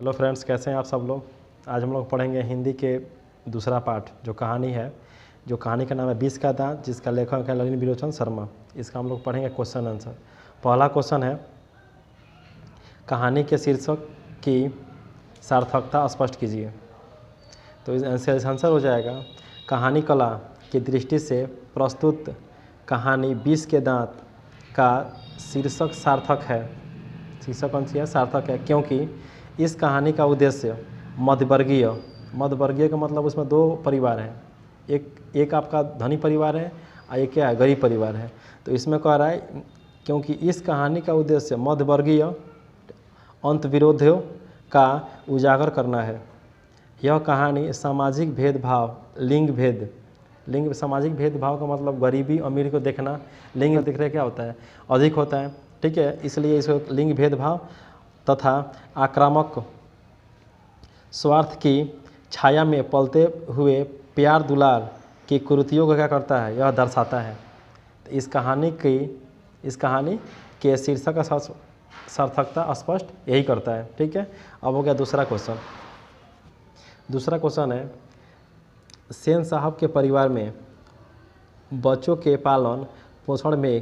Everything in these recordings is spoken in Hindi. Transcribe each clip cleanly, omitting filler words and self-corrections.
हेलो फ्रेंड्स, कैसे हैं आप सब लोग। आज हम लोग पढ़ेंगे हिंदी के दूसरा पार्ट जो कहानी है। जो कहानी का नाम है 20 का दांत, जिसका लेखक है नलिनी विलोचन शर्मा। इसका हम लोग पढ़ेंगे क्वेश्चन आंसर। पहला क्वेश्चन है, कहानी के शीर्षक की सार्थकता स्पष्ट कीजिए। तो इस आंसर हो जाएगा, कहानी कला की दृष्टि से प्रस्तुत कहानी 20 के दांत का शीर्षक सार्थक है। शीर्षक कौन सी है? सार्थक है, क्योंकि इस कहानी का उद्देश्य मध्यवर्गीय का मतलब उसमें दो परिवार हैं। एक आपका धनी परिवार है और एक क्या है, गरीब परिवार है। तो इसमें कह रहा है क्योंकि इस कहानी का उद्देश्य मध्यवर्गीय अंतविरोधियों का उजागर करना है। यह कहानी सामाजिक भेदभाव, लिंग सामाजिक भेदभाव का मतलब गरीबी अमीर को देखना। लिंग देख रहे क्या होता है, अधिक होता है, ठीक है। इसलिए इसको लिंग भेदभाव तथा आक्रामक स्वार्थ की छाया में पलते हुए प्यार दुलार की कुरीतियों को क्या करता है, यह दर्शाता है। तो इस कहानी के शीर्षक का सार्थकता स्पष्ट यही करता है, ठीक है। अब हो गया दूसरा क्वेश्चन। दूसरा क्वेश्चन है, सेन साहब के परिवार में बच्चों के पालन पोषण में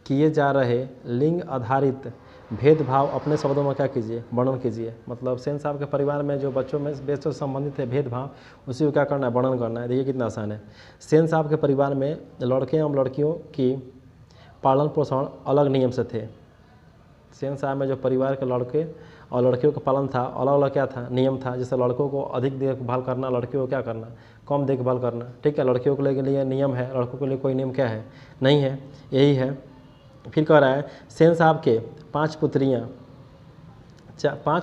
किए जा रहे लिंग आधारित भेदभाव अपने शब्दों में क्या कीजिए, वर्णन कीजिए। मतलब सेन साहब के परिवार में जो बच्चों से संबंधित है भेदभाव, उसी को क्या करना है, वर्णन करना है। देखिए कितना आसान है। सेन साहब के परिवार में लड़के एवं लड़कियों की पालन पोषण अलग नियम से थे। सेन साहब में जो परिवार के लड़के और लड़कियों का पालन था, अलग अलग क्या था, नियम था। जैसे लड़कों को अधिक देखभाल करना, लड़कियों को क्या करना, कम देखभाल करना, ठीक है। लड़कियों के लिए नियम है, लड़कों के लिए कोई नियम क्या है, नहीं है, यही है। फिर कह रहा है, सेन साहब के 5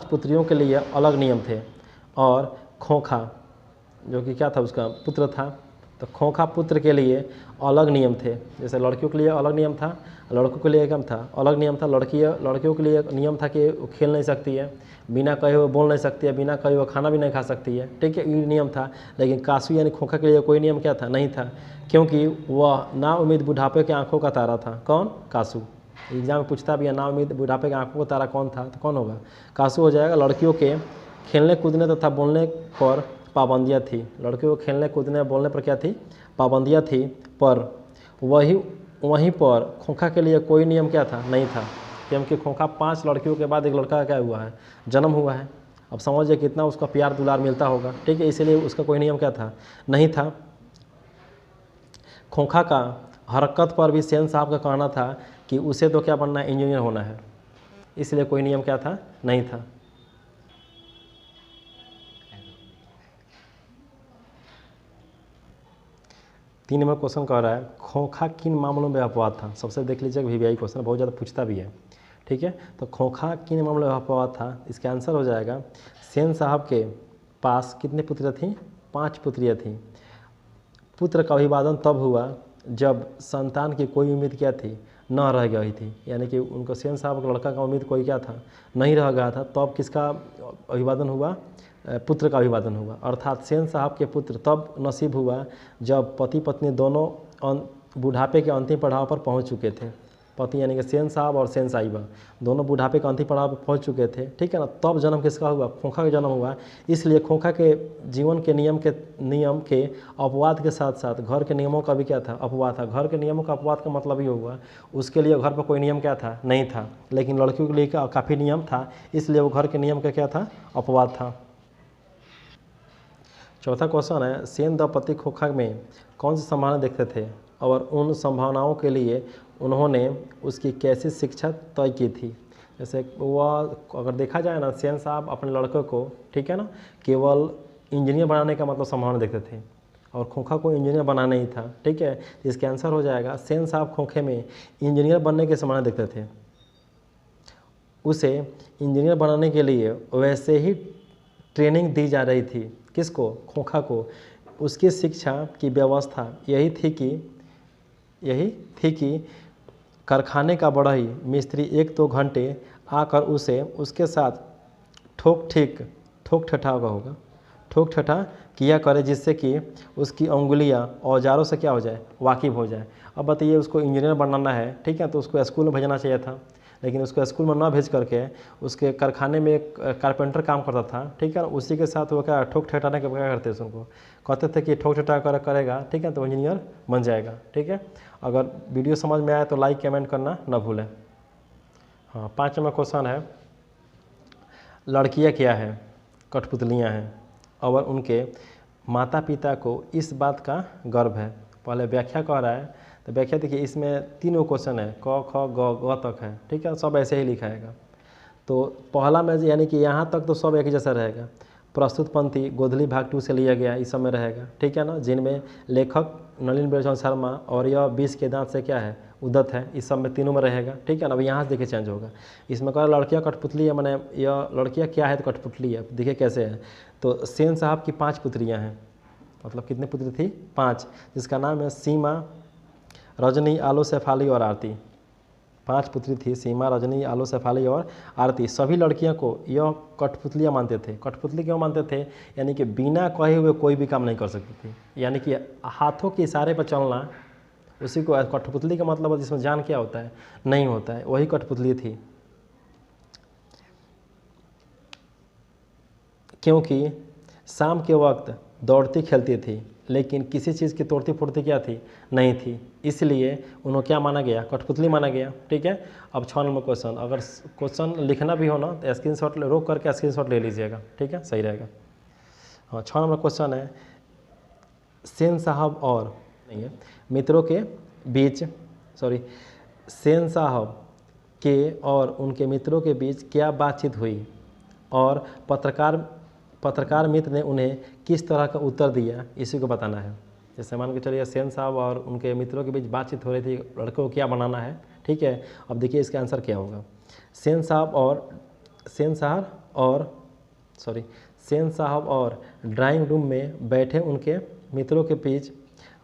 पुत्रियों के लिए अलग नियम थे और खोखा जो कि क्या था, उसका पुत्र था, तो खोखा पुत्र के लिए अलग नियम थे। जैसे लड़कियों के लिए अलग नियम था, लड़कों के लिए कम था, अलग नियम था। लड़कियों के लिए नियम था कि वो खेल नहीं सकती है, बिना कहे वो बोल नहीं सकती है, बिना कहे वो खाना भी नहीं खा सकती है, ठीक है, ये नियम था। लेकिन कासू यानी खोखा के लिए कोई नियम क्या था, नहीं था, क्योंकि वह नाउम्मीद बुढ़ापे के आंखों का तारा था। कौन? कासू। एग्जाम में पूछता भी है, नाउम्मीद बुढ़ापे के आंखों का तारा कौन था, तो कौन होगा? कासू हो जाएगा। लड़कियों के खेलने कूदने तथा बोलने पर पाबंदियाँ थी। लड़कियों को खेलने कूदने बोलने पर क्या थी, पाबंदियाँ थी, पर वहीं पर खोखा के लिए कोई नियम क्या था, नहीं था, क्योंकि खोखा 5 लड़कियों के बाद एक लड़का का क्या हुआ है, जन्म हुआ है। अब समझिए कितना उसका प्यार दुलार मिलता होगा, ठीक है। इसलिए उसका कोई नियम क्या था, नहीं था। खोखा का हरकत पर भी सेन साहब का कहना था कि उसे तो क्या बनना है, इंजीनियर होना है, इसलिए कोई नियम क्या था, नहीं था। तीन नंबर क्वेश्चन कह रहा है, खोखा किन मामलों में अपवाद था। सबसे देख लीजिएगा, वीवीआई क्वेश्चन बहुत ज़्यादा पूछता भी है, ठीक है। तो खोखा किन मामलों में अपवाद था, इसका आंसर हो जाएगा, सेन साहब के पास कितने पुत्र थी, 5 पुत्रियाँ थीं। पुत्र का अभिवादन तब हुआ जब संतान की कोई उम्मीद क्या थी, न रह गई थी। यानी कि उनको सेन साहब का लड़का का उम्मीद कोई क्या था, नहीं रह गया था। तब किसका अभिवादन हुआ, पुत्र का अभिवादन हुआ। अर्थात सेन साहब के पुत्र तब नसीब हुआ जब पति पत्नी दोनों बुढ़ापे के अंतिम पड़ाव पर पहुंच चुके थे। पति यानी कि सेन साहब और सेन साहिबा दोनों बुढ़ापे के अंतिम पड़ाव पर पहुंच चुके थे, ठीक है ना। तब जन्म किसका हुआ, खोखा का जन्म हुआ। इसलिए खोखा के जीवन के नियम के अपवाद के साथ साथ घर के नियमों का भी क्या था, अपवाद था। घर के नियमों का अपवाद का मतलब ये हुआ, उसके लिए घर पर कोई नियम क्या था, नहीं था, लेकिन लड़कियों के लिए काफ़ी नियम था, इसलिए वो घर के नियम का क्या था, अपवाद था। चौथा क्वेश्चन है, सेन दंपति खोखा में कौन सी संभावना देखते थे और उन संभावनाओं के लिए उन्होंने उसकी कैसी शिक्षा तय की थी। जैसे वह अगर देखा जाए ना, सेन साहब अपने लड़के को, ठीक है ना, केवल इंजीनियर बनाने का मतलब संभावना देखते थे और खोखा को इंजीनियर बनाना ही था, ठीक है। इसका आंसर हो जाएगा, सेन साहब खोखे में इंजीनियर बनने की संभावना देखते थे। उसे इंजीनियर बनाने के लिए वैसे ही ट्रेनिंग दी जा रही थी। किसको? खोखा को। उसकी शिक्षा की व्यवस्था यही थी कि कारखाने का बढ़ई मिस्त्री 1-2 घंटे आकर उसके साथ ठोक ठठा किया करे, जिससे कि उसकी उंगलियां औजारों से क्या हो जाए, वाकिफ़ हो जाए। अब बताइए, उसको इंजीनियर बनाना है, ठीक है, तो उसको स्कूल में भेजना चाहिए था, लेकिन उसको स्कूल में ना भेज करके उसके कारखाने में एक कारपेंटर काम करता था, ठीक है ना। उसी के साथ वो क्या ठोक ठेठाने के क्या करते थे, उनको कहते थे कि ठोक ठेठा करेगा, ठीक है, तो इंजीनियर बन जाएगा, ठीक है। अगर वीडियो समझ में आए तो लाइक कमेंट करना ना भूलें। हाँ, 5 नंबर क्वेश्चन है, लड़कियां क्या है? कठपुतलियां हैं और उनके माता पिता को इस बात का गर्व है। पहले व्याख्या कह रहा है, तो व्याख्या देखिए, इसमें 3 क्वेश्चन है, क ख ग तक है, ठीक है, सब ऐसे ही लिखाएगा। तो पहला में यानी कि यहाँ तक तो सब एक जैसा रहेगा। प्रस्तुत पंक्ति गोधली भाग 2 से लिया गया, इस सब में रहेगा, ठीक है ना, जिनमें लेखक नलिन बेचौन शर्मा और यह 20 के दांत से क्या है, उदत है, इस सब में तीनों में रहेगा, ठीक है ना। अब यहाँ से देखिए चेंज होगा, इसमें कह रहा लड़कियाँ कठपुतली है, मैंने यह लड़कियाँ क्या है तो कठपुतली है। देखिए कैसे है, तो सेन साहब की 5 पुत्रियाँ हैं, मतलब कितनी पुत्री थी? 5, जिसका नाम है सीमा, रजनी, आलो, शेफाली और आरती। 5 पुत्री थी, सीमा, रजनी, आलो, शेफाली और आरती। सभी लड़कियों को यह कठपुतलियाँ मानते थे। कठपुतली क्यों मानते थे? यानी कि बिना कहे हुए कोई भी काम नहीं कर सकती थी, यानी कि हाथों के इशारे पर चलना, उसी को कठपुतली का मतलब है, जिसमें जान क्या होता है, नहीं होता है, वही कठपुतली थी। क्योंकि शाम के वक्त दौड़ती खेलती थी, लेकिन किसी चीज़ की तोड़ती फोड़ती क्या थी, नहीं थी, इसलिए उन्हें क्या माना गया, कठपुतली माना गया, ठीक है। अब 6 नंबर क्वेश्चन, अगर क्वेश्चन लिखना भी हो ना तो स्क्रीनशॉट रोक करके स्क्रीनशॉट ले लीजिएगा, ठीक है, सही रहेगा। हाँ, 6 नंबर क्वेश्चन है, सेन साहब और नहीं है मित्रों के बीच, सेन साहब के और उनके मित्रों के बीच क्या बातचीत हुई और पत्रकार मित्र ने उन्हें किस तरह का उत्तर दिया, इसी को बताना है। जैसे मान के चलिए सेन साहब और उनके मित्रों के बीच बातचीत हो रही थी, लड़कों को क्या बनाना है, ठीक है। अब देखिए इसका आंसर क्या होगा। सेन साहब और ड्राइंग रूम में बैठे उनके मित्रों के बीच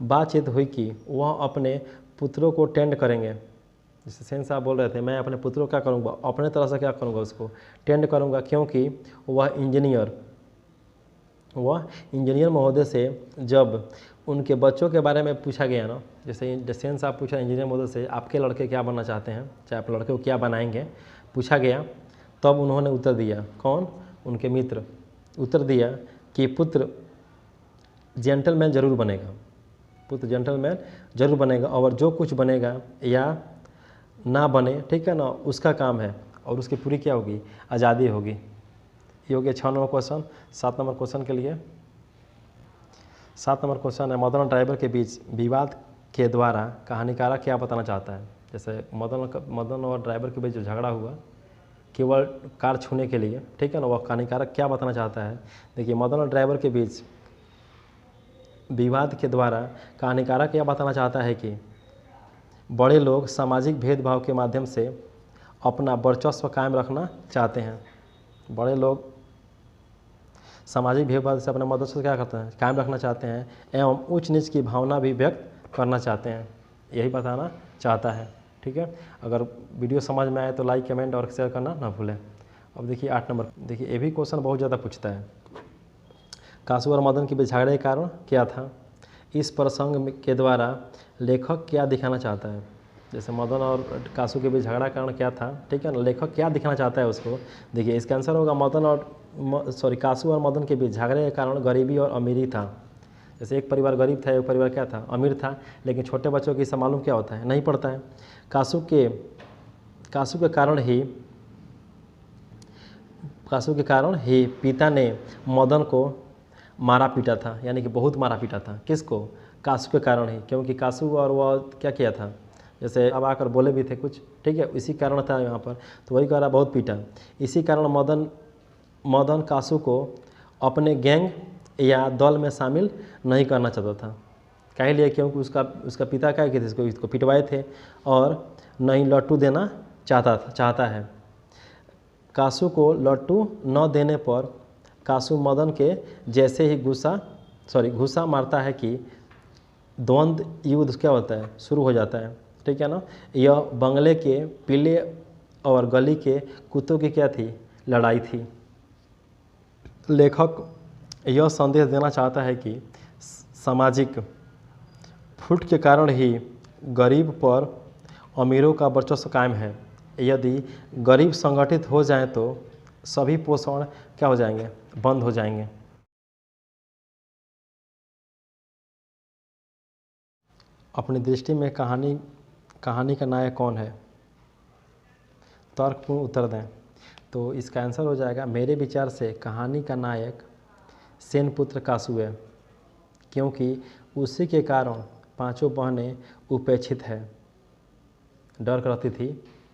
बातचीत हुई कि वह अपने पुत्रों को टेंड करेंगे। जैसे सेन साहब बोल रहे थे, मैं अपने पुत्रों को क्या करूँगा, अपने तरह से क्या करूँगा, उसको टेंड करूँगा, क्योंकि वह इंजीनियर महोदय से जब उनके बच्चों के बारे में पूछा गया ना, जैसे सेन साहब पूछा इंजीनियर महोदय से, आपके लड़के क्या बनना चाहते हैं, चाहे आप लड़के को क्या बनाएंगे, पूछा गया, तब उन्होंने उत्तर दिया, कौन, उनके मित्र, उत्तर दिया कि पुत्र जेंटलमैन जरूर बनेगा, पुत्र जेंटलमैन जरूर बनेगा, और जो कुछ बनेगा या ना बने, ठीक है ना, उसका काम है, और उसकी पूरी क्या होगी, आज़ादी होगी। ये हो गया 6 नंबर क्वेश्चन। 7 नंबर क्वेश्चन के लिए 7 नंबर क्वेश्चन है, मदन और ड्राइवर के बीच विवाद के द्वारा कहानीकार क्या बताना चाहता है। जैसे मदन और ड्राइवर के बीच जो झगड़ा हुआ केवल कार छूने के लिए, ठीक है ना, वह कहानीकार क्या बताना चाहता है। देखिए मदन और ड्राइवर के बीच विवाद के द्वारा कहानीकार क्या बताना चाहता है कि बड़े लोग सामाजिक भेदभाव के माध्यम से अपना वर्चस्व कायम रखना चाहते हैं। बड़े लोग सामाजिक भेदभाव से अपने वर्चस्व क्या करते हैं, कायम रखना चाहते हैं, एवं उच्च नीच की भावना भी व्यक्त करना चाहते हैं, यही बताना चाहता है, ठीक है। अगर वीडियो समझ में आए तो लाइक कमेंट और शेयर करना ना भूलें। अब देखिए 8 नंबर, देखिए ये भी क्वेश्चन बहुत ज़्यादा पूछता है। कासू और मदन के बीच झगड़े का कारण क्या था, इस प्रसंग के द्वारा लेखक क्या दिखाना चाहता है। जैसे मदन और कासू के बीच झगड़ा कारण क्या था, ठीक है ना, लेखक क्या दिखाना चाहता है उसको। देखिए इसका आंसर होगा कासू और मदन के बीच झगड़े के कारण गरीबी और अमीरी था। जैसे एक परिवार गरीब था, एक परिवार क्या था, अमीर था, लेकिन छोटे बच्चों की मालूम क्या होता है, नहीं पड़ता है। कासू के कारण ही पिता ने मदन को मारा पीटा था, यानी कि बहुत मारा पीटा था। किसको, कासू के कारण ही, क्योंकि कासू और वह क्या किया था, जैसे अब आकर बोले भी थे कुछ, ठीक है, इसी कारण था यहाँ पर, तो वही कह रहा बहुत पीटा। इसी कारण मदन कासू को अपने गैंग या दल में शामिल नहीं करना चाहता था। कह लिए क्योंकि उसका पिता क्या किए थे, इसको पिटवाए थे और नहीं लट्टू देना चाहता है। कासू को लट्टू न देने पर कासू मदन के जैसे ही घुसा मारता है कि द्वंद्व युद्ध क्या होता है, शुरू हो जाता है, ठीक है ना। यह बंगले के पीले और गली के कुत्तों की क्या थी, लड़ाई थी। लेखक यह संदेश देना चाहता है कि सामाजिक फूट के कारण ही गरीब पर अमीरों का वर्चस्व कायम है, यदि गरीब संगठित हो जाएं तो सभी पोषण क्या हो जाएंगे, बंद हो जाएंगे। अपनी दृष्टि में कहानी का नायक कौन है? तर्कपूर्ण उत्तर दें। तो इसका आंसर हो जाएगा, मेरे विचार से कहानी का नायक सेनपुत्र कासू है, क्योंकि उसी के कारण पांचों बहनें उपेक्षित है, डर करती थी।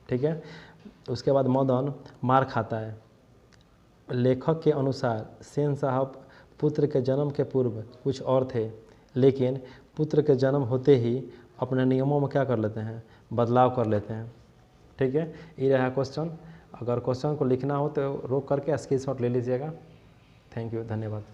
ठीक है। उसके बाद मदन मार खाता है। लेखक के अनुसार सेन साहब पुत्र के जन्म के पूर्व कुछ और थे, लेकिन पुत्र के जन्म होते ही अपने नियमों में क्या कर लेते हैं, बदलाव कर लेते हैं। ठीक है, ये रहा क्वेश्चन। अगर क्वेश्चन को लिखना हो तो रोक करके स्क्रीनशॉट ले लीजिएगा। थैंक यू, धन्यवाद।